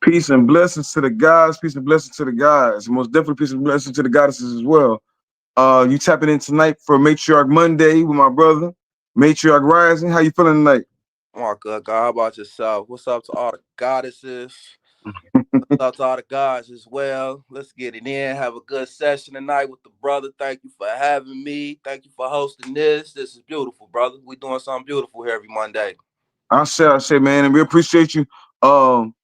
Peace and blessings to the guys. Peace and blessings to the guys. Most definitely peace and blessings to the goddesses as well. You tapping in tonight for Matriarch Monday with my brother, Matriarch Rising. How you feeling tonight? Oh, good God. How about yourself? What's up to all the goddesses? What's up to all the guys as well? Let's get it in. Have a good session tonight with the brother. Thank you for having me. Thank you for hosting this. This is beautiful, brother. We doing something beautiful here every Monday. I say, man, and we appreciate you. Um,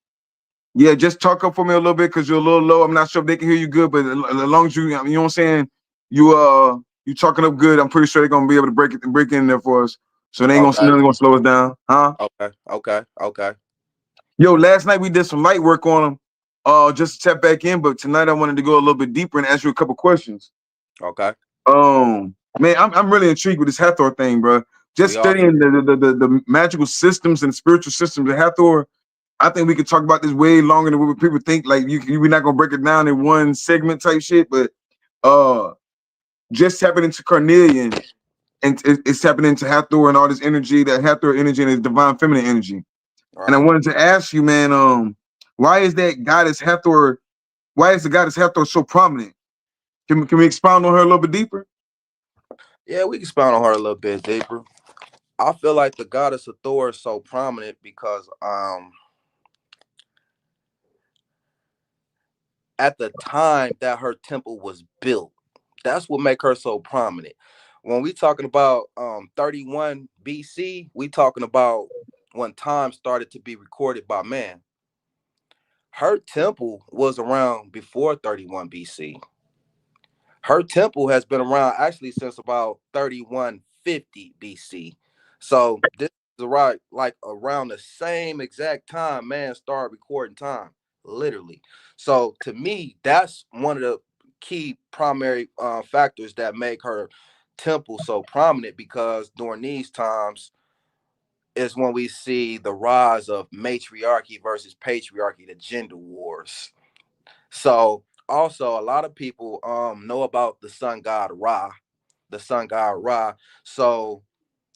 yeah, just talk up for me a little bit because you're a little low. I'm not sure if they can hear you good, but as long as you know what I'm saying, you talking up good. I'm pretty sure they're gonna be able to break in there for us. So they ain't gonna Okay. nothing gonna slow us down, huh? Okay. Yo, last night we did some light work on them, just to tap back in. But tonight I wanted to go a little bit deeper and ask you a couple questions. Okay. Man, I'm really intrigued with this Hathor thing, bro. Just We are studying too. the magical systems and spiritual systems of Hathor. I think we could talk about this way longer than what people think. Like we're not gonna break it down in one segment type shit, but uh, just tapping into Carnelian and it's tapping into Hathor and all this energy, that Hathor energy and his divine feminine energy. And I Right. wanted to ask you, man, why is that goddess Hathor? Why is the goddess Hathor so prominent? Can we expound on her a little bit deeper? Yeah, we can expound on her a little bit deeper. I feel like the goddess of Thor is so prominent because at the time that her temple was built. That's what make her so prominent. When we talking about 31 BC, we talking about when time started to be recorded by man. Her temple was around before 31 BC. Her temple has been around actually since about 3150 BC. So this is right like around the same exact time man started recording time, literally. So to me, that's one of the key primary factors that make her temple so prominent because during these times is when we see the rise of matriarchy versus patriarchy, the gender wars. So also a lot of people know about the sun god Ra, the sun god Ra. So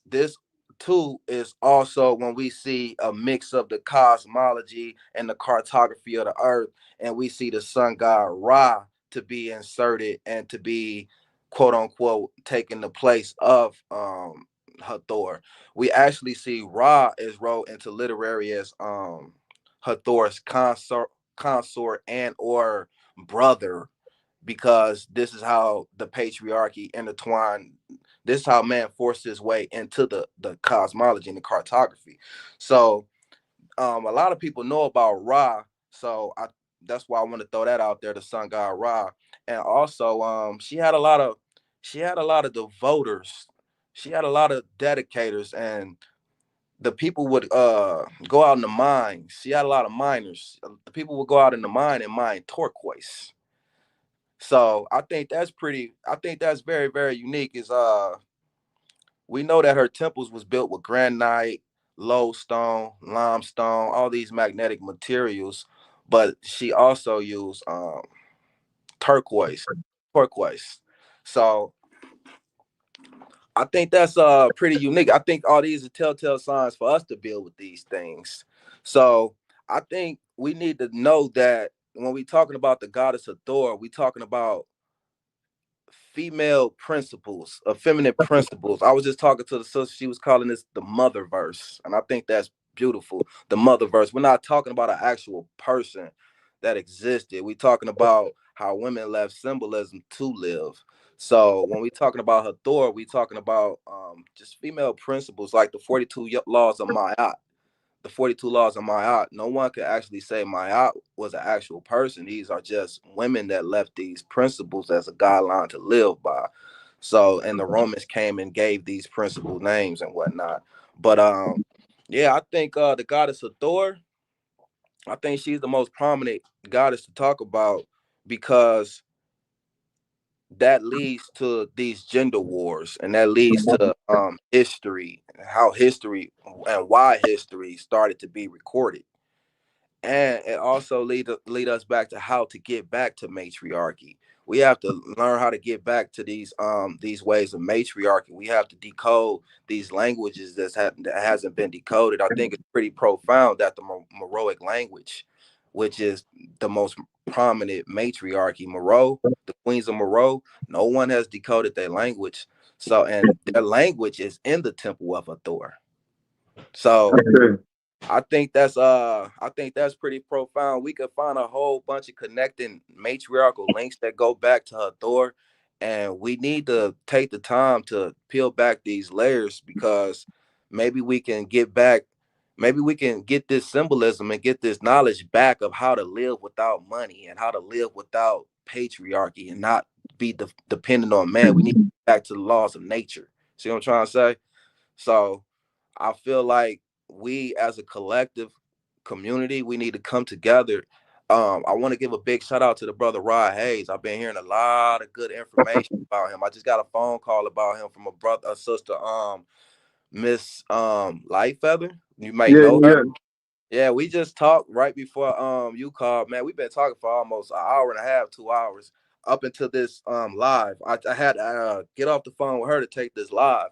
this too is also when we see a mix of the cosmology and the cartography of the earth, and we see the sun god Ra to be inserted and to be quote unquote taking the place of Hathor. We actually see Ra is wrote into literary as Hathor's consort and or brother, because this is how the patriarchy intertwined. This is how man forced his way into the cosmology and the cartography. So a lot of people know about Ra. So that's why I want to throw that out there, the sun god Ra. And also she had a lot of devoters. She had a lot of dedicators, and the people would go out in the mines. She had a lot of miners. The people would go out in the mine and mine turquoise. So I think that's very, very unique. Is we know that her temples was built with granite, lodestone, limestone, all these magnetic materials, but she also used turquoise, turquoise. So I think that's pretty unique. I think all these are telltale signs for us to build with these things. So I think we need to know that when we talking about the goddess of Thor, we talking about female principles, feminine principles. I was just talking to the sister, she was calling this the mother verse. And I think that's beautiful. The mother verse. We're not talking about an actual person that existed. We're talking about how women left symbolism to live. So when we're talking about Hathor, we're talking about just female principles like the 42 laws of Ma'at. The 42 laws of Ma'at. No one could actually say Ma'at was an actual person. These are just women that left these principles as a guideline to live by. So, and the Romans came and gave these principal names and whatnot. But yeah, I think the goddess of Thor, I think she's the most prominent goddess to talk about because that leads to these gender wars, and that leads to history, how history and why history started to be recorded. And it also lead us back to how to get back to matriarchy. We have to learn how to get back to these ways of matriarchy. We have to decode these languages that hasn't been decoded. I think it's pretty profound that the Meroic language which is the most prominent matriarchy, Moreau, the Queens of Moreau. No one has decoded their language. So, and their language is in the Temple of Hathor. So Okay. I think that's pretty profound. We could find a whole bunch of connecting matriarchal links that go back to Hathor, and we need to take the time to peel back these layers because maybe we can get back, maybe we can get this symbolism and get this knowledge back of how to live without money and how to live without patriarchy and not be dependent on man. We need to get back to the laws of nature. See what I'm trying to say? So I feel like we as a collective community, we need to come together. I want to give a big shout out to the brother Rod Hayes. I've been hearing a lot of good information about him. I just got a phone call about him from a sister, Miss Lightfeather. You might Yeah, know her. yeah. Yeah, we just talked right before you called, man. We've been talking for almost an hour and a half, 2 hours up until this live. I had to get off the phone with her to take this live.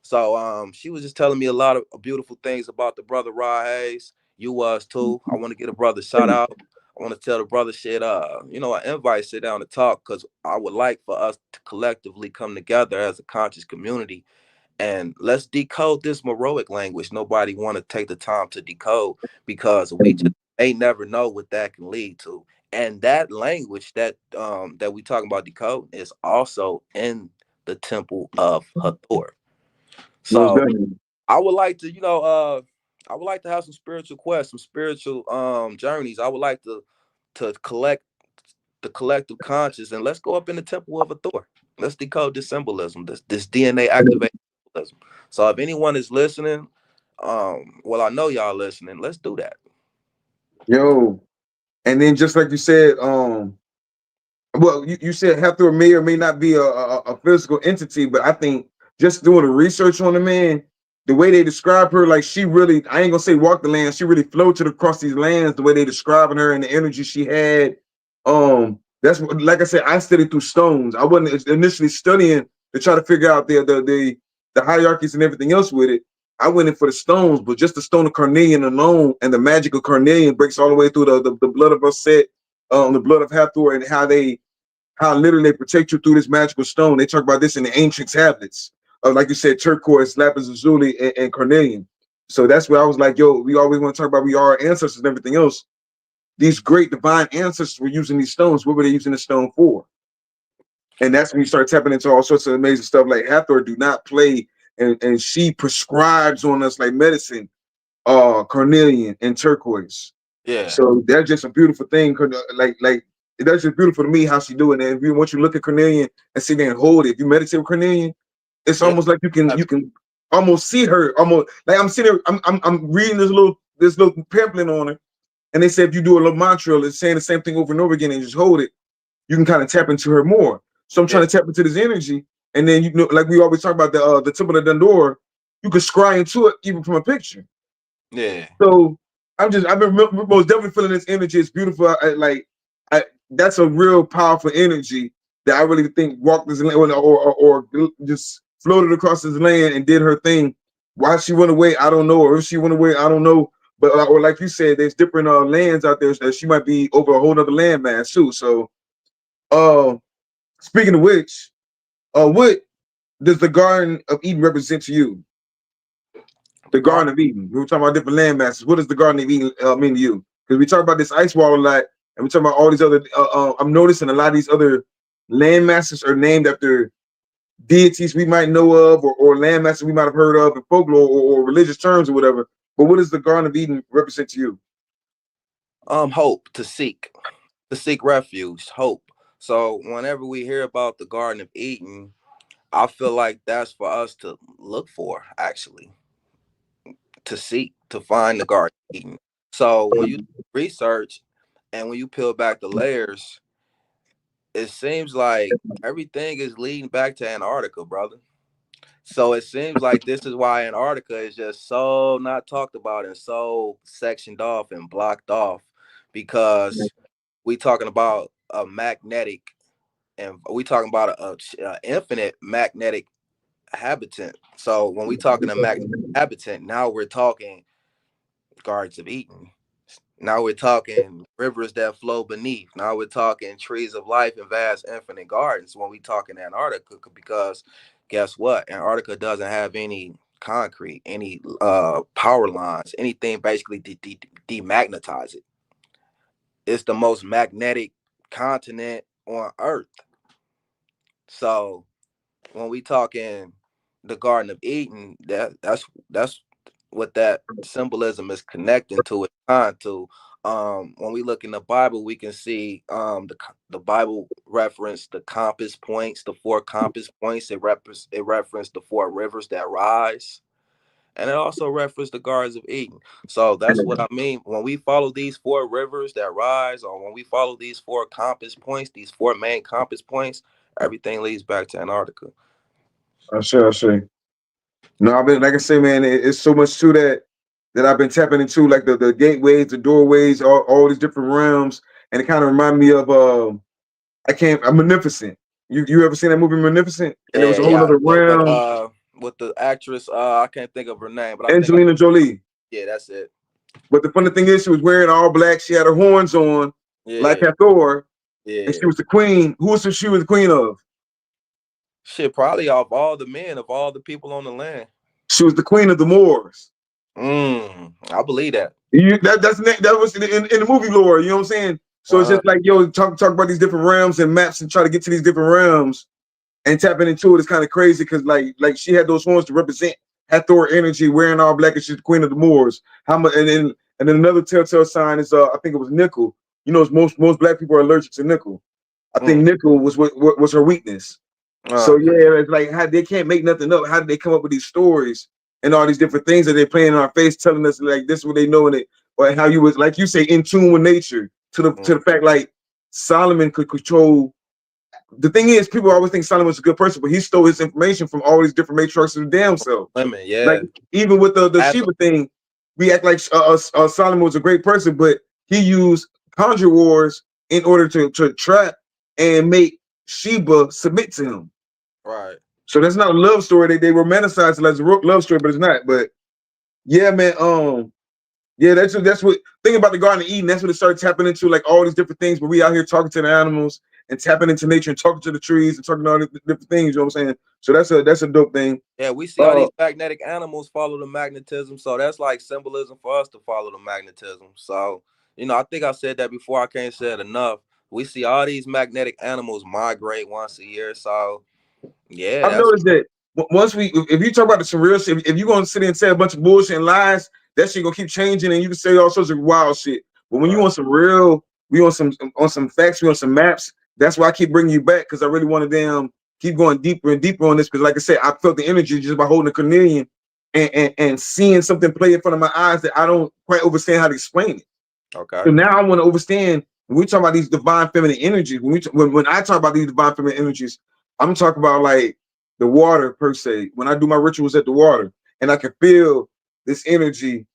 So she was just telling me a lot of beautiful things about the brother Rod Hayes. You was too. I want to get a brother shout out. I want to tell the brother shit, an invite, sit down and talk, because I would like for us to collectively come together as a conscious community and let's decode this Meroic language. Nobody want to take the time to decode because we just may never know what that can lead to. And that language that we talking about decode is also in the temple of Hathor. Most So definitely. I would like to, I would like to have some spiritual quests, some spiritual journeys. I would like to collect the collective conscious, and let's go up in the temple of Hathor. Let's decode this symbolism, this DNA activated symbolism. So if anyone is listening, well, I know y'all listening. Let's do that. Yo. And then just like you said, well, you said Hathor may or may not be a physical entity, but I think just doing the research on the man, the way they describe her, like she really, I ain't gonna say walk the land, she really floated across these lands, the way they describing her and the energy she had. That's what, like I said, I studied through stones. I wasn't initially studying to try to figure out the hierarchies and everything else with it. I went in for the stones, but just the stone of carnelian alone and the magic of carnelian breaks all the way through the blood of Set, the blood of Hathor, and how literally they protect you through this magical stone. They talk about this in the ancient tablets. Like you said, turquoise, lapis lazuli, and carnelian. So that's where I was like, yo, we always want to talk about we are our ancestors and everything else. These great divine ancestors were using these stones. What were they using the stone for? And that's when you start tapping into all sorts of amazing stuff. Like Hathor do not play, and she prescribes on us like medicine, carnelian and turquoise. Yeah, So that's just a beautiful thing. Like that's just beautiful to me how she do it. And if you once you look at carnelian and sit there and hold it, if you meditate with carnelian, it's yeah, almost like I- you can almost see her. Almost like I'm sitting there, I'm reading this little pamphlet on her, and they say if you do a little mantra, it's saying the same thing over and over again, and just hold it, you can kind of tap into her more. So I'm yeah, trying to tap into this energy, and then like we always talk about the Temple of Dundor, you can scry into it even from a picture. yeah, So I've been most definitely feeling this energy. It's beautiful. That's a real powerful energy that I really think walked this land or just floated across this land and did her thing. Why she went away, I don't know. Or if she went away, I don't know. But or like you said, there's different lands out there that she might be over a whole other landmass too. So uh speaking of which, what does the Garden of Eden represent to you? the The guard. Garden of Eden. We were talking about different land masses. What does the Garden of Eden mean to you? Because we talk about this ice wall a lot, and we talk about all these other. I'm noticing a lot of these other land masses are named after deities we might know of, or land masses we might have heard of in folklore or religious terms or whatever. But what does the Garden of Eden represent to you? Hope, to seek refuge, hope. So whenever we hear about the Garden of Eden, I feel like that's for us to look for, actually, to seek, to find the Garden of Eden. So when you research and when you peel back the layers, it seems like everything is leading back to Antarctica, brother. So it seems like this is why Antarctica is just so not talked about and so sectioned off and blocked off, because we talking about a magnetic, and we talking about a infinite magnetic habitant. So when we talking a magnetic habitant, now we're talking Gardens of Eden. Now we're talking rivers that flow beneath. Now we're talking trees of life and vast infinite gardens when we talk in Antarctica, because guess what? Antarctica doesn't have any concrete, any power lines, anything basically demagnetize it. It's the most magnetic continent on Earth. So when we talking the Garden of Eden, that's what that symbolism is connecting to it on to. When we look in the Bible, we can see the Bible reference the compass points, the four compass points. It referenced the four rivers that rise, and it also referenced the Gardens of Eden. So that's what I mean. When we follow these four rivers that rise, or when we follow these four compass points, these four main compass points, everything leads back to Antarctica. I say. No, I've been like I say, man. It's so much to that I've been tapping into, like the gateways, the doorways, all these different realms, and it kind of remind me of I can't. I'm Magnificent. You ever seen that movie Magnificent? And there was Yeah, a whole yeah. other realm. With the actress, I can't think of her name, but I think Angelina Jolie. yeah, that's it. But the funny thing is, she was wearing all black. She had her horns on, like Yeah, Hathor, and she yeah. was the queen. Who was she was the queen of? Shit, probably of all the men, of all the people on the land. She was the queen of the Moors. I believe that. That was in the movie lore. You know what I'm saying? So it's Uh, just like yo, talk about these different realms and maps and try to get to these different realms and tapping into it is kind of crazy because like she had those horns to represent Hathor energy, wearing all black, and she's the queen of the Moors. How much? And then another telltale sign is I think it was nickel. You know, most black people are allergic to nickel. I think mm, nickel what was her weakness. So yeah, yeah, it's like how they can't make nothing up. How did they come up with these stories and all these different things that they're playing in our face, telling us like this is what they know in it, or how you was like you say in tune with nature mm, to the fact like Solomon could control. The thing is, people always think Solomon was a good person, but he stole his information from all these different matriarchs of the damn self. women, Like yeah. even with the Hathor, Sheba thing, we act like Solomon was a great person, but he used conjure wars in order to trap and make Sheba submit to him. right. So that's not a love story. They romanticize it as a love story, but it's not. But yeah, man. Yeah, that's what think about the Garden of Eden. That's what it started tapping into, like all these different things. But we out here talking to the animals and tapping into nature and talking to the trees and talking all these different things. You know what I'm saying? So that's a dope thing. Yeah, we see all Uh, these magnetic animals follow the magnetism, so that's like symbolism for us to follow the magnetism. So, I think I said that before. I can't say it enough. We see all these magnetic animals migrate once a year. So, yeah, I've that's noticed that once if you talk about some real shit, if you're gonna sit there and say a bunch of bullshit and lies, that shit gonna keep changing, and you can say all sorts of wild shit. But when you right. want some real, we want some facts, we want some maps. That's why I keep bringing you back because I really want to damn keep going deeper and deeper on this. Because like I said, I felt the energy just by holding a chameleon and seeing something play in front of my eyes that I don't quite understand how to explain it. Okay. So now I want to understand when we talk about these divine feminine energies. When I talk about these divine feminine energies, I'm talking about like the water per se. When I do my rituals at the water, and I can feel this energy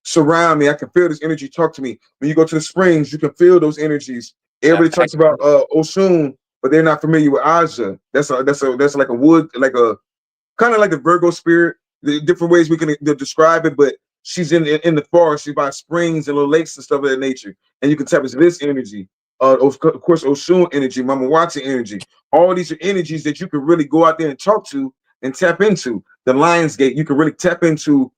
surround me. I can feel this energy talk to me. When you go to the springs, you can feel those energies. That Everybody talks about Oshun, but they're not familiar with Aja. That's like a wood, like a kind of like a Virgo spirit. The different ways we can describe it, but she's in the forest. She's by springs and little lakes and stuff of that nature, and you can tap into this energy. Of course, Oshun energy, Mama Watson energy. All these are energies that you can really go out there and talk to and tap into. The Lions Gate, you can really tap into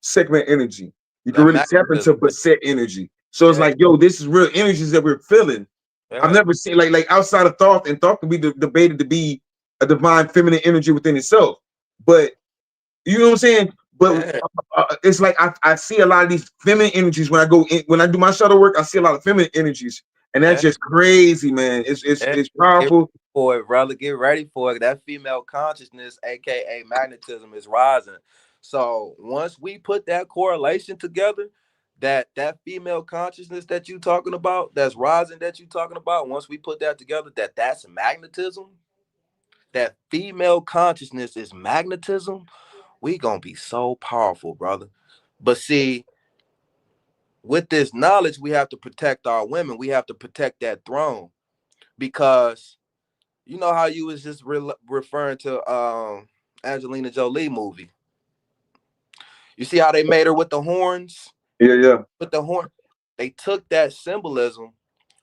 segment energy. You can that really tap magnetism. into Baset energy. So it's Yeah, like, yo, this is real energies that we're feeling. I've yeah, never seen like outside of thought, and thought can be debated to be a divine feminine energy within itself. But you know what I'm saying? But yeah, it's like I see a lot of these feminine energies when I go in, when I do my shadow work. I see a lot of feminine energies, and that's yeah, just crazy, man. It's it's yeah. it's Get ready powerful. for it, brother. Get ready for it. That female consciousness, aka magnetism, is rising. So once we put that correlation together, that female consciousness that you talking about, that's rising that you talking about, once we put that together, that's magnetism, that female consciousness is magnetism, we gonna be so powerful, brother. But see, with this knowledge, we have to protect our women. We have to protect that throne, because you know how you was just referring to Angelina Jolie movie. You see how they made her with the horns? Yeah, yeah, But the horn, they took that symbolism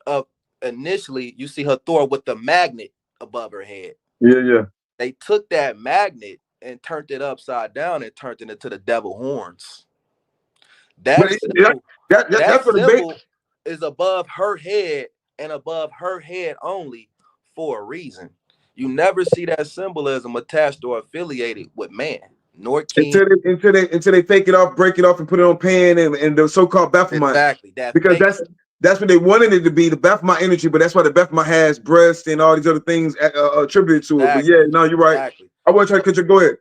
of initially you see Hathor with the magnet above her head. yeah, yeah. They took that magnet and turned it upside down and turned it into the devil horns. But That symbol, that that's what the bait. symbol is above her head and above her head only for a reason. You never see that symbolism attached or affiliated with man, nor king. Until they fake it off, break it off, and put it on pan and the so-called Baphomet, Exactly. That because fake. that's what they wanted it to be, the Baphomet energy. But that's why the Baphomet has breast and all these other things attributed to it. But yeah, Exactly. no, you're right. Exactly. I want to try to cut you. Go ahead.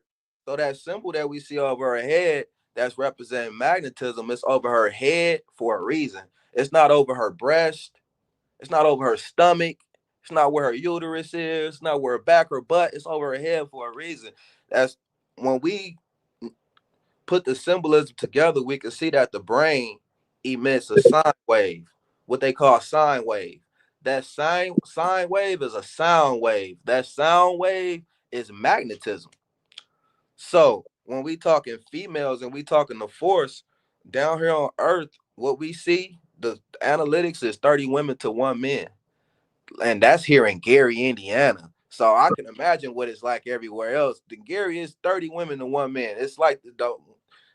So that symbol that we see over her head that's representing magnetism, it's over her head for a reason. It's not over her breast. It's not over her stomach. It's not where her uterus is. It's not where her back or butt. It's over her head for a reason. That's when we put the symbolism together, we can see that the brain emits a sine wave, what they call sine wave. That sine wave is a sound wave. That sound wave is magnetism. So when we talking females and we talking the force down here on Earth, what we see, the analytics is 30 women to 1 man. And that's here in Gary, Indiana. So I can imagine what it's like everywhere else. The Gary is 30 women to 1 man. It's like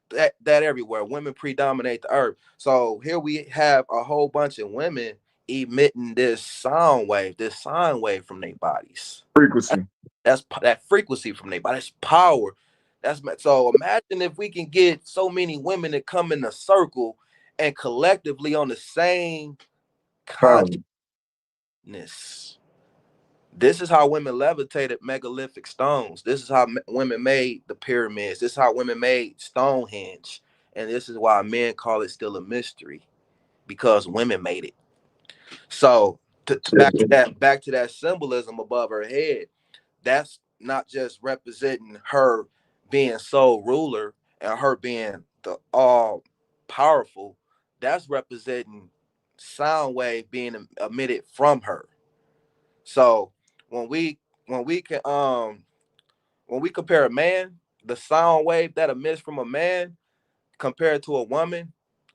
that everywhere. Women predominate the earth. So here we have a whole bunch of women emitting this sound wave, this sine wave from their bodies. Frequency. That's that frequency from their body. That's power. That's so. Imagine if we can get so many women to come in a circle and collectively on the same Power. consciousness. This is how women levitated megalithic stones. This is how women made the pyramids. This is how women made Stonehenge. And this is why men call it still a mystery, because women made it. So back to that symbolism above her head. That's not just representing her being sole ruler and her being the all powerful. That's representing sound wave being emitted from her. So when we when we can when we compare a man, the sound wave that emits from a man compared to a woman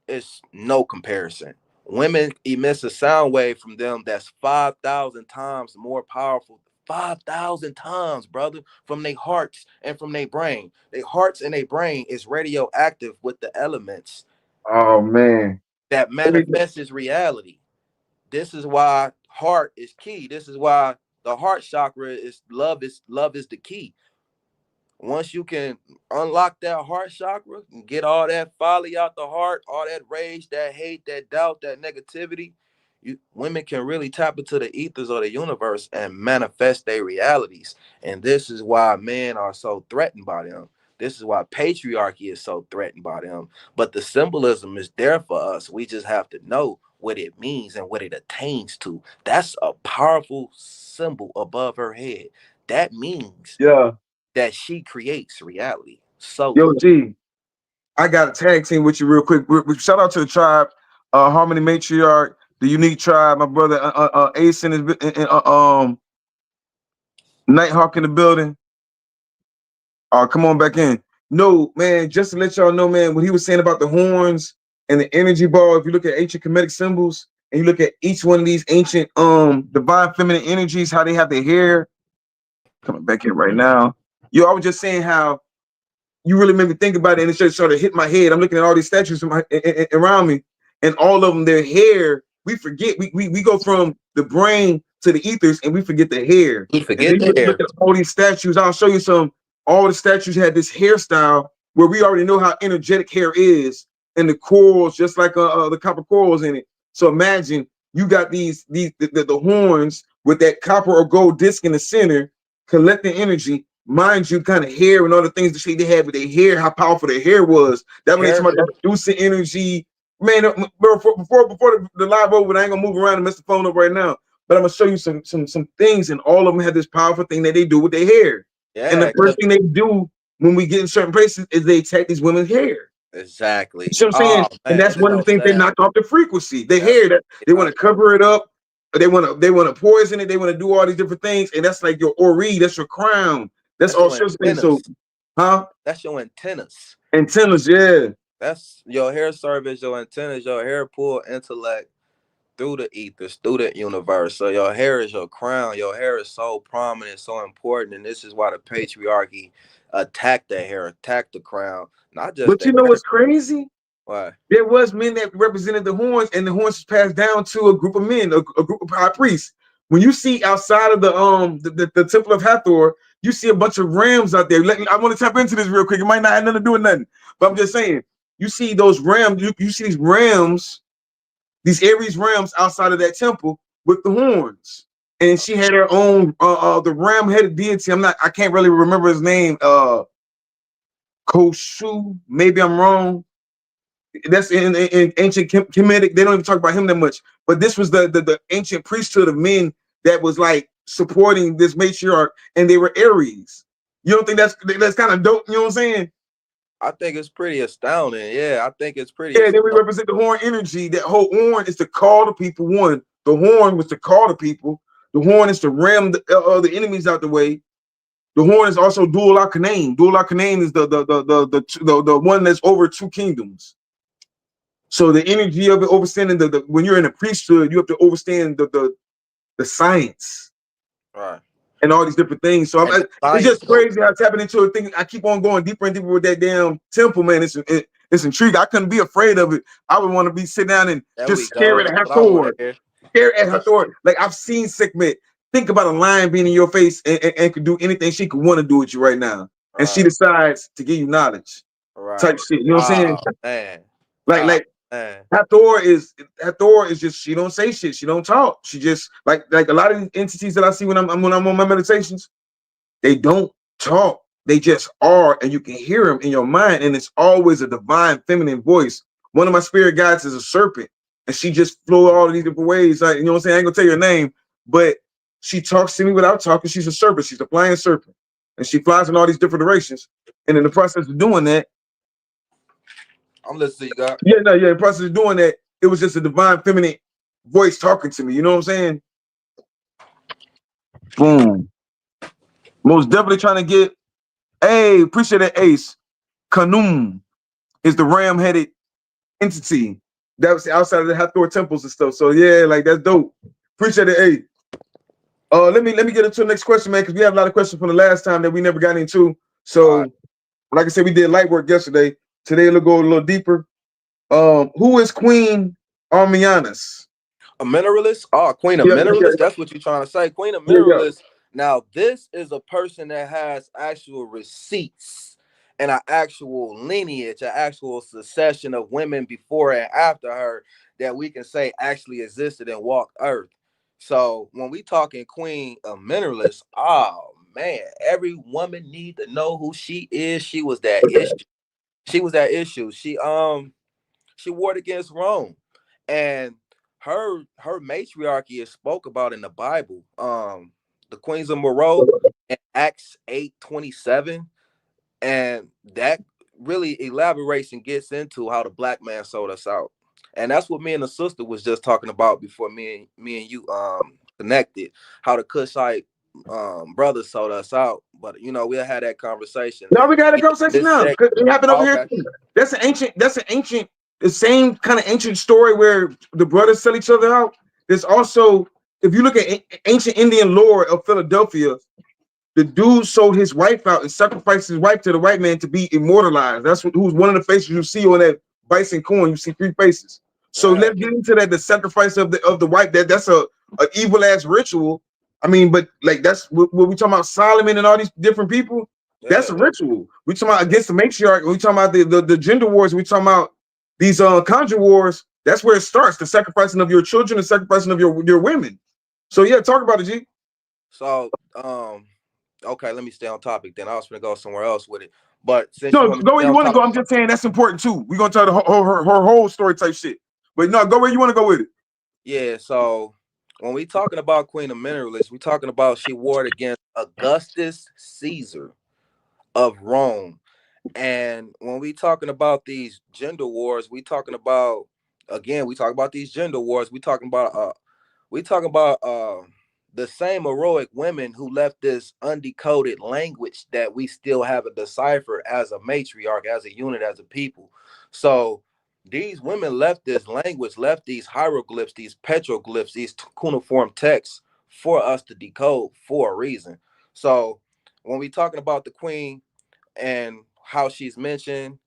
is no comparison. Women emits a sound wave from them that's 5,000 times more powerful. 5,000 times, brother, from their hearts and from their brain. Their hearts and their brain is radioactive with the elements Oh man. that manifests reality. This is why heart is key. This is why the heart chakra is the key. Once you can unlock that heart chakra and get all that folly out the heart, all that rage, that hate, that doubt, that negativity, women can really tap into the ethers of the universe and manifest their realities. And this is why men are so threatened by them. This is why patriarchy is so threatened by them. But the symbolism is there for us. We just have to know what it means and what it attains to. That's a powerful symbol above her head. That means Yeah. that she creates reality. So Yo, G, I got a tag team with you real quick. Shout out to the tribe, Harmony Matriarch, the Unique Tribe, my brother Ace in his Nighthawk in the building. Come on back in. No, man, just to let y'all know, man, what he was saying about the horns and the energy ball. If you look at ancient Kemetic symbols and you look at each one of these ancient divine feminine energies, how they have their hair. Coming back in right now. Yo, I was just saying how you really made me think about it, and it just sort of hit my head. I'm looking at all these statues around me, and all of them, their hair. We forget. We go from the brain to the ethers, and we forget the hair. we And forget then the you look hair. at all these statues. I'll show you some. All the statues had this hairstyle where we already know how energetic hair is, and the corals, just like the copper corals in it. So imagine you got the horns with that copper or gold disc in the center, collecting energy. Mind you, kind of hair and all the things that they had with their hair, how powerful their hair was. That when they talk Hair, about producing energy, man. Before the live over, I ain't gonna move around and mess the phone up right now. But I'm gonna show you some things, and all of them have this powerful thing that they do with their hair. And the yeah, first thing they do when we get in certain places is they attack these women's hair. You exactly. see what I'm saying? Oh And man, that's this is one of the so things they sad. knocked off the frequency. The That's hair that they want knocked to cover it up, they want to poison it, they want to do all these different things, and that's like your ori, that's your crown, that's that's all your sorts of things. So, antennas. huh? That's your antennas. Antennas, yeah. That's your hair service, your antennas, your hair pull intellect through the ethers, through the universe. So your hair is your crown. Your hair is so prominent, so important, and this is why the patriarchy attacked the hair, attacked the crown, not just But the you know hair. what's crazy? Why? There was men that represented the horns, and the horns was passed down to a group of men, a group of high priests. When you see outside of the temple of Hathor, you see a bunch of rams out there. I want to tap into this real quick. It might not have nothing to do with nothing, but I'm just saying. You see those rams. You see these rams, these Aries rams outside of that temple with the horns. And she had her own the ram-headed deity. I can't really remember his name. Koshu, maybe I'm wrong. That's in ancient Kemetic. They don't even talk about him that much. But this was the ancient priesthood of men that was like supporting this matriarch, and they were Aries. You don't think that's kind of dope? You know what I'm saying? I think it's pretty astounding. Yeah, I think it's pretty Yeah, then we astounding. represent the horn energy. That whole horn is to call the people one. The horn was to call the people. The horn is to ram the enemies out the way. The horn is also Dual Arcanine. Dual Arcanine is the one that's over two kingdoms. So the energy of it, understanding the when you're in a priesthood, you have to understand the science Right. and all these different things. So And the it's science just go. crazy how I tapping into a thing. I keep on going deeper and deeper with that damn temple, man. It's intriguing. I couldn't be afraid of it. I would want to be sitting down and There we just stare go. at That's what I want to Hathor, hear. stare at Hathor. Like I've seen Sickmet. Think about a lion being in your face and could do anything she could want to do with you right now, and she Right. decides to give you knowledge, type Right. shit. You know what I'm saying? Oh man. Like Oh like man. Hathor is just she don't say shit. She don't talk. She just like a lot of entities that I see when I'm on my meditations. They don't talk. They just are, and you can hear them in your mind. And it's always a divine feminine voice. One of my spirit guides is a serpent, and she just flew all of these different ways. Like, you know what I'm saying? I ain't gonna tell you her name, but she talks to me without talking. She's a serpent. She's a flying serpent, and she flies in all these different directions. And in the process of doing that, I'm listening to you, God. in the process of doing that, it was just a divine feminine voice talking to me. You know what I'm saying? Boom. Most definitely trying to get. Hey, appreciate that, Ace. Kanum is the ram-headed entity that was outside of the Hathor temples and stuff. So yeah, like that's dope. Appreciate it. Hey, let me get into the next question, man, because we have a lot of questions from the last time that we never got into. All right. So, like I said, we did light work yesterday. Today we'll go a little deeper. Who is Queen Armianis? A mineralist? Oh, Queen of Yeah, Mineralists? That's what you're trying to say. Queen of yeah. Mineralists. Now, this is a person that has actual receipts and an actual lineage, an actual succession of women before and after her that we can say actually existed and walked Earth. So when we talking Queen of Mineralists, oh man, every woman need to know who she is. She was that issue. She was that issue. She warred against Rome, and her matriarchy is spoke about in the Bible. The Queens of Moreau in Acts 8:27, and that really elaborates and gets into how the black man sold us out. And that's what me and the sister was just talking about before me and you connected. How the Cushite brothers sold us out, but we'll have that conversation. No, we got a Even conversation this now. sect. It happened over Oh, here. okay. That's an ancient, the same kind of ancient story where the brothers sell each other out. There's also, if you look at ancient Indian lore of Philadelphia, the dude sold his wife out and sacrificed his wife to the white man to be immortalized. That's who's one of the faces you see on that bison coin. You see three faces. So Yeah. let's get into that. The sacrifice of the wife. That's a evil ass ritual. I mean, but like that's what we talking about Solomon and all these different people. That's Yeah. a ritual. We talking about against the matriarch. We talking about the gender wars. We talking about these conjure wars. That's where it starts. The sacrificing of your children, the sacrificing of your women. So yeah, talk about it, G. So, okay, let me stay on topic then. I was gonna go somewhere else with it. But since you No, want me to go where stay you on want to go. topic, I'm just saying that's important too. We're gonna tell her whole story type shit. But no, go where you want to go with it. yeah, so when we talking about Queen of Mineralists, we talking about she warred against Augustus Caesar of Rome. And when we talking about these gender wars, we talking about again, we talk about these gender wars, we talking about the same heroic women who left this undecoded language that we still have a decipher as a matriarch, as a unit, as a people. So these women left this language, left these hieroglyphs, these petroglyphs, these cuneiform texts for us to decode for a reason. So when we talking about the queen and how she's mentioned,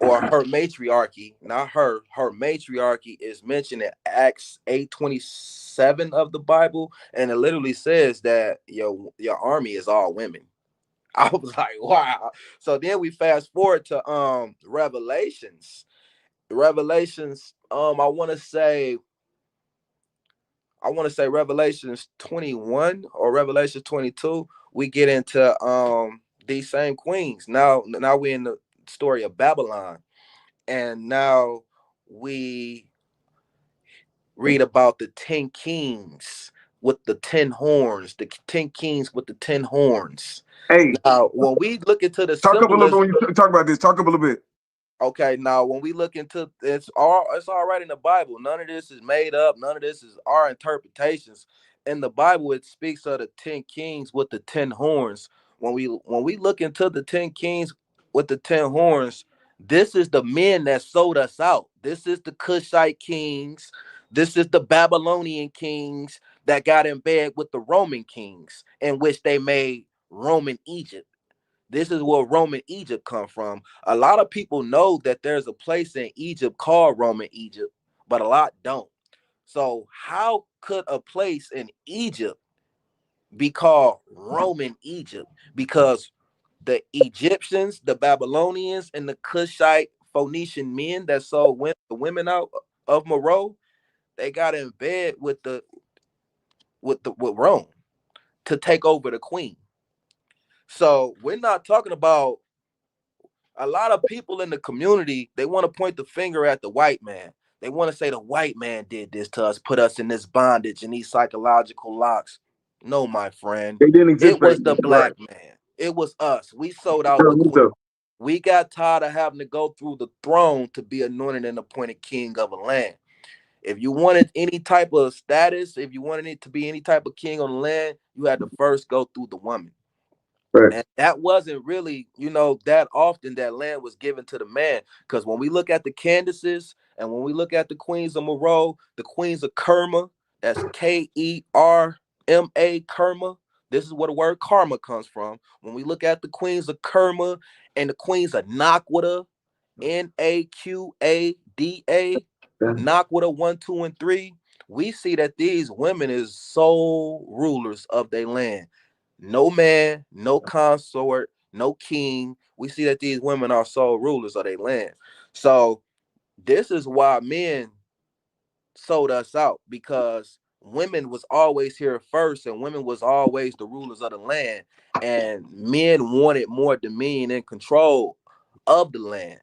or her matriarchy, not her matriarchy is mentioned in Acts 8:27 of the Bible, and it literally says that your army is all women. I was like, wow. So then we fast forward to Revelations. Revelations, I want to say Revelations 21 or Revelations 22. We get into these same queens. Now we're in the story of Babylon, and now we read about the 10 kings with the 10 horns, the 10 kings with the 10 horns. Hey, Now, when we look into the talk up a little bit symbolism, when you talk about this. Talk up a little bit. okay, now when we look into it's all right in the Bible. None of this is made up. None of this is our interpretations. In the Bible, it speaks of the 10 kings with the 10 horns. When we look into the 10 kings with the 10 horns, this is the men that sold us out. This is the Cushite kings. This is the Babylonian kings that got in bed with the Roman kings, in which they made Roman Egypt. This is where Roman Egypt come from. A lot of people know that there's a place in Egypt called Roman Egypt, but a lot don't. So how could a place in Egypt be called Roman Egypt? Because the Egyptians, the Babylonians, and the Cushite Phoenician men that sold the women out of Meroe, they got in bed with Rome to take over the queen. So we're not talking about a lot of people in the community. They want to point the finger at the white man. They want to say the white man did this to us, put us in this bondage and these psychological locks. No, my friend, They didn't exist it back was the then. Right. black man. It was us. We sold out Tell the me queen. so. We got tired of having to go through the throne to be anointed and appointed king of a land. If you wanted any type of status, if you wanted it to be any type of king on the land, you had to first go through the woman. Right. And that wasn't really, that often that land was given to the man. Because when we look at the Candaces and when we look at the queens of Moreau, the queens of Kerma, that's Kerma, Kerma. This is where the word karma comes from. When we look at the queens of Kerma and the queens of Nakwada, Naqada, Yeah. Nakwada 1, 2, and 3, we see that these women is sole rulers of their land. No man, no consort, no king. We see that these women are sole rulers of their land. So this is why men sold us out, because women was always here first, and women was always the rulers of the land, and men wanted more dominion and control of the land.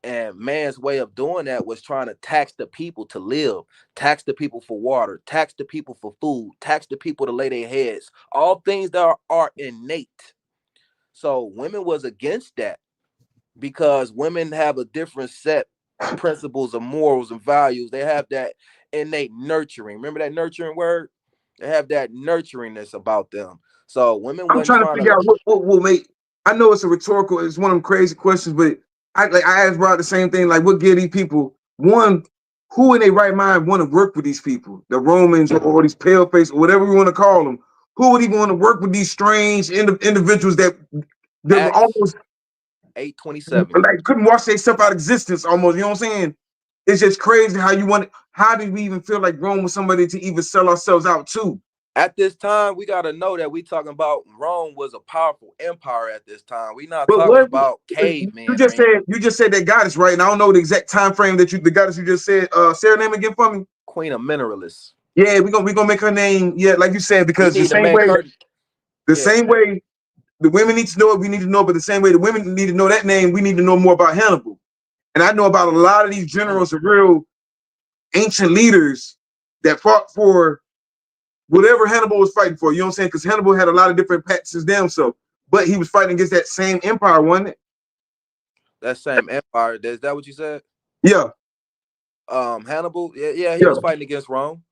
And man's way of doing that was trying to tax the people to live, tax the people for water, tax the people for food, tax the people to lay their heads, all things that are innate. So women was against that, because women have a different set principles of morals and values. They have that innate nurturing. Remember that nurturing word? They have that nurturingness about them. So women I'm wasn't trying to trying to figure out what will make. I know it's a rhetorical. It's one of them crazy questions, but I asked Rod the same thing. Like, what give these people one? Who in their right mind want to work with these people? The Romans or these pale face or whatever we want to call them. Who would even want to work with these strange individuals that were Acts almost 8:27. like couldn't wash themselves out of existence almost? You know what I'm saying? It's just crazy how you want it. How did we even feel like Rome was somebody to even sell ourselves out to? At this time, we got to know that we talking about Rome was a powerful empire at this time. We not But talking what about you cavemen or just any said, you just said that goddess, right? And I don't know the exact time frame that the goddess you just said. Say her name again for me. queen of mineralists. Yeah, we gonna make her name. Yeah, like you said, We because need to make her, the yeah, same way the women need to know it, we need to know. But the same way the women need to know that name, we need to know more about Hannibal. And I know about a lot of these generals and real ancient leaders that fought for whatever Hannibal was fighting for. You know what I'm saying? Because Hannibal had a lot of different pacts as damn so, but he was fighting against that same empire, wasn't it? that same empire. Is that what you said? Yeah, Hannibal. Yeah, yeah, he yeah. was fighting against Rome,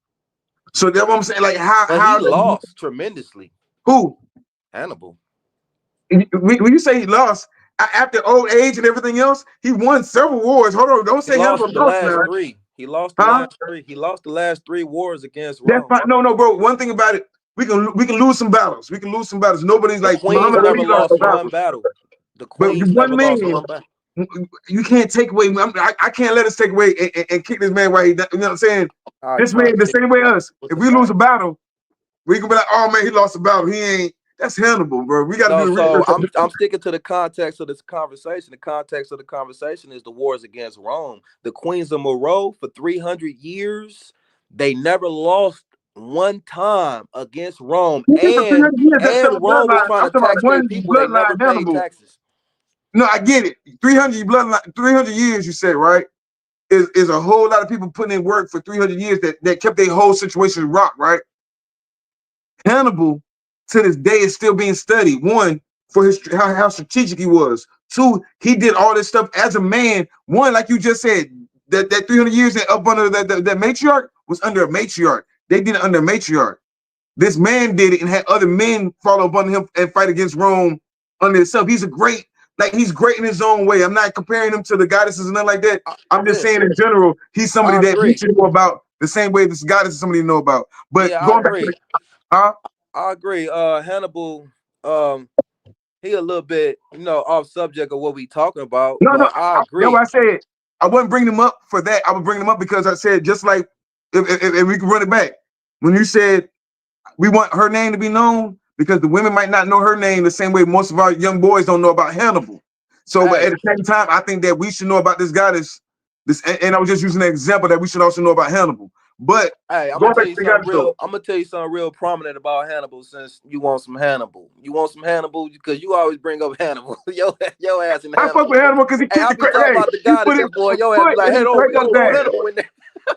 So that's what I'm saying. Like but he lost tremendously. who Hannibal. when you say he lost, after old age and everything else, he won several wars. Hold on, don't He say lost Hannibal the lost now, last three. He lost the huh? last three. He lost the last three wars against That's Rome. fine. No, no, bro. One thing about it, we can lose some battles. We can lose some battles. Nobody's The like queens Muhammad never Ali lost a lost one battle, battle. The but the queens one never lost man one battle. you can't take away. I can't let us take away and kick this man while he. You know what I'm saying? I This try man to the hit same way us. with If the we lose fact. a battle, we can be like, oh man, he lost a battle. He ain't. That's Hannibal, bro. We got to do No, the so research. I'm sticking to the context of this conversation. The context of the conversation is the wars against Rome. The queens of Moreau for 300 years, they never lost one time against Rome, He did for 300 years. That's still a Rome was bloodline. trying I'm to talking about tax their one people. They never bloodline paid Hannibal. taxes. No, I get it. 300 bloodline, 300 years. You said right. Is a whole lot of people putting in work for 300 years that kept their whole situation rock, right? Hannibal to this day is still being studied. One, for his how strategic he was. Two, he did all this stuff as a man. One, like you just said, that 300 years up under that matriarch was under a matriarch. They did it under a matriarch. This man did it and had other men follow up on him and fight against Rome under himself. He's great in his own way. I'm not comparing him to the goddesses and nothing like that. I'm just Yeah, saying in general, he's somebody I that we agree. should know about the same way this goddess is somebody to know about. But Yeah, I going back to agree. the huh? I agree. Hannibal, um, he a little bit, off subject of what we talking about, No, but I that's what agree. I said. I wouldn't bring them up for that. I would bring them up because I said just like if we can run it back. When you said we want her name to be known because the women might not know her name the same way most of our young boys don't know about Hannibal. So, but at Hey, the same time, I think that we should know about this goddess. And I was just using an example that we should also know about Hannibal. But Hey, I'm going gonna tell back to you the something goddess though, real. I'm gonna tell you something real prominent about Hannibal. Since you want some Hannibal, because you always bring up Hannibal. Your ass in I fuck Hannibal. with Hannibal because he Hey, put I the be talking hey, about the he put goddesses, his boy. Your ass be foot like, in hey, his no, we gotta Draco's throw bag. Hannibal in there.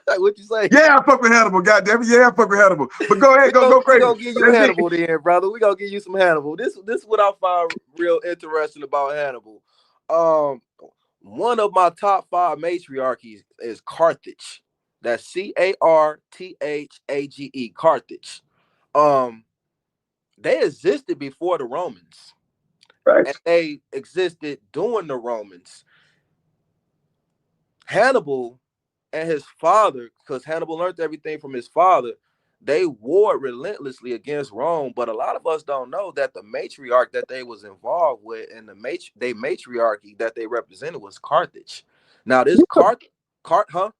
Like, what you say? Yeah, I fuck with Hannibal. Goddamn it, yeah, I fuck with Hannibal. But go ahead, go We crazy. gonna give you Let's see. Hannibal then, brother. We gonna give you some Hannibal. This is what I find real interesting about Hannibal. Um, One of my top five matriarchies is Carthage. That's Carthage. Carthage. Um, they existed before the Romans, and Right. they existed during the Romans. Hannibal and his father, because Hannibal learned everything from his father, they warred relentlessly against Rome. But a lot of us don't know that the matriarch that they was involved with and they matriarchy that they represented was Carthage. Now this huh?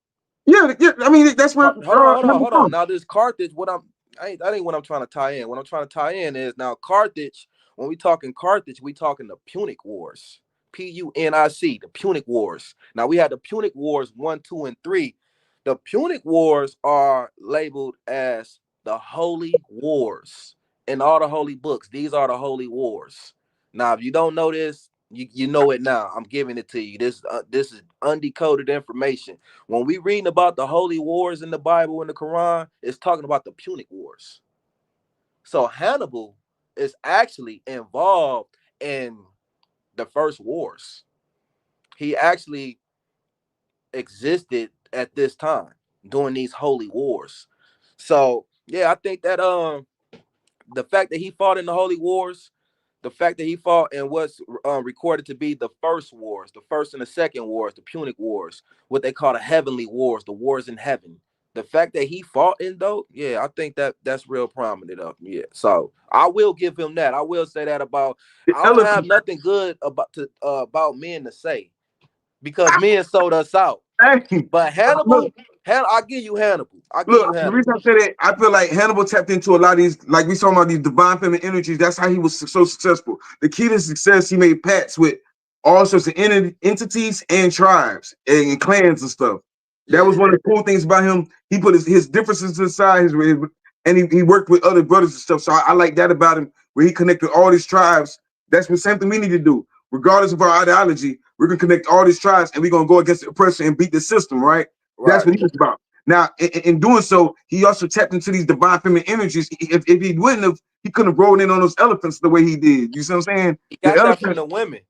Yeah, yeah. I mean, that's where Hannibal Hold on. comes. Now this Carthage, that ain't what I'm trying to tie in. What I'm trying to tie in is now Carthage. When we talking Carthage, we talking the Punic Wars. Punic, the Punic Wars. Now we had the Punic Wars 1, 2, and 3. The Punic Wars are labeled as the Holy Wars in all the holy books. These are the Holy Wars. Now, if you don't know this, you know it now. I'm giving it to you. This is undecoded information. When we reading about the holy wars in the Bible and the Quran, it's talking about the Punic Wars. So Hannibal is actually involved in the first wars. He actually existed at this time during these holy wars. So yeah, I think that the fact that he fought in the holy wars, the fact that he fought in what's recorded to be the first wars, the first and the second wars, the Punic Wars, what they call the heavenly wars, the wars in heaven. The fact that he fought in though, yeah, I think that that's real prominent of him. Yeah, so I will give him that. I will say that about. The I don't have eloquent. nothing good about men to say because men sold us out. Hey, But look, Hannibal, I give you Hannibal. I give you look. The Hannibal. reason I say that, I feel like Hannibal tapped into a lot of these, like we talking about these divine feminine energies. That's how he was so successful. The key to success, he made pacts with all sorts of entities and tribes and clans and stuff. That Yeah, was one of the cool things about him. He put his differences aside, and he worked with other brothers and stuff. So I like that about him, where he connected all these tribes. That's the same thing we need to do. Regardless of our ideology, we're gonna connect all these tribes and we're gonna go against the oppressor and beat the system, right? That's right. what he was about. Now, in doing so, he also tapped into these divine feminine energies. If he wouldn't have, he couldn't have rolled in on those elephants the way he did. You see what I'm saying? He The got that from elephant, the women.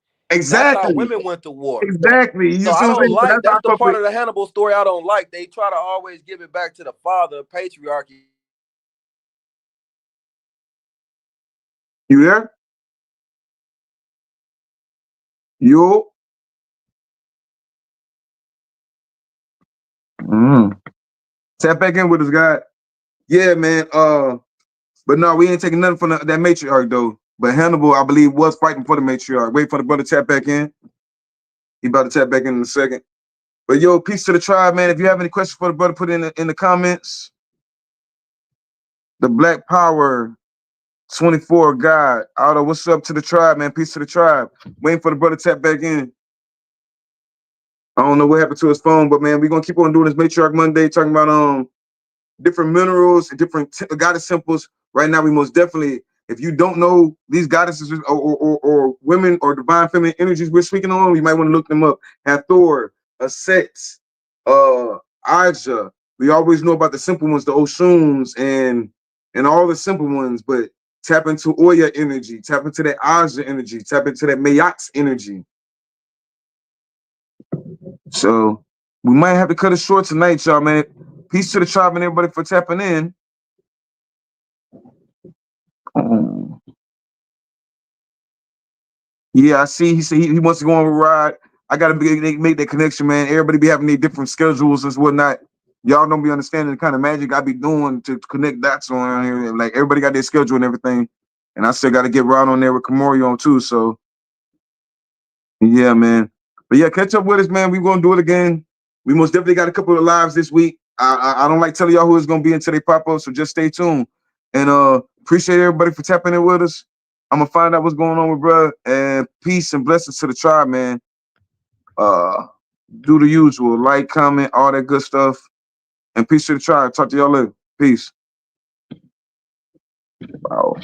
That's how exactly, women went to war. exactly. You So see I what I'm don't saying? So like that's how I that's the fuck part with of the Hannibal story I don't like. They try to always give it back to the father, patriarchy. you there. Yo. Tap back in with us, guy. Yeah, man. But no, we ain't taking nothing from that matriarch though. But Hannibal, I believe, was fighting for the matriarch. Wait for the brother to tap back in. He about to tap back in a second. But yo, peace to the tribe, man. If you have any questions for the brother, put it in the comments. The Black Power 24 God. Otto, what's up to the tribe, man? Peace to the tribe. Waiting for the brother to tap back in. I don't know what happened to his phone, but man, we're gonna keep on doing this Matriarch Monday, talking about different minerals and different goddess symbols. Right now, we most definitely, if you don't know these goddesses or women or divine feminine energies we're speaking on, you might want to look them up. Hathor, Set, Aja. We always know about the simple ones, the Oshuns and all the simple ones, but tap into Oya energy, tap into that Aja energy, tap into that Mayat's energy. So we might have to cut it short tonight, y'all, man. Peace to the tribe and everybody for tapping in. Yeah, I see. He said he wants to go on a ride. I gotta make that connection, man. Everybody be having their different schedules and whatnot. Y'all don't be understanding the kind of magic I be doing to connect dots on here. Like everybody got their schedule and everything, and I still got to get right on there with Kamori on too. So yeah, man. But yeah, catch up with us, man. We gonna do it again. We most definitely got a couple of lives this week. I don't like telling y'all who it's gonna be until they pop up, so just stay tuned. And appreciate everybody for tapping in with us. I'm gonna find out what's going on with bruh. And peace and blessings to the tribe, man. Do the usual, like, comment, all that good stuff. And peace to the tribe. Talk to y'all later. Peace. Wow.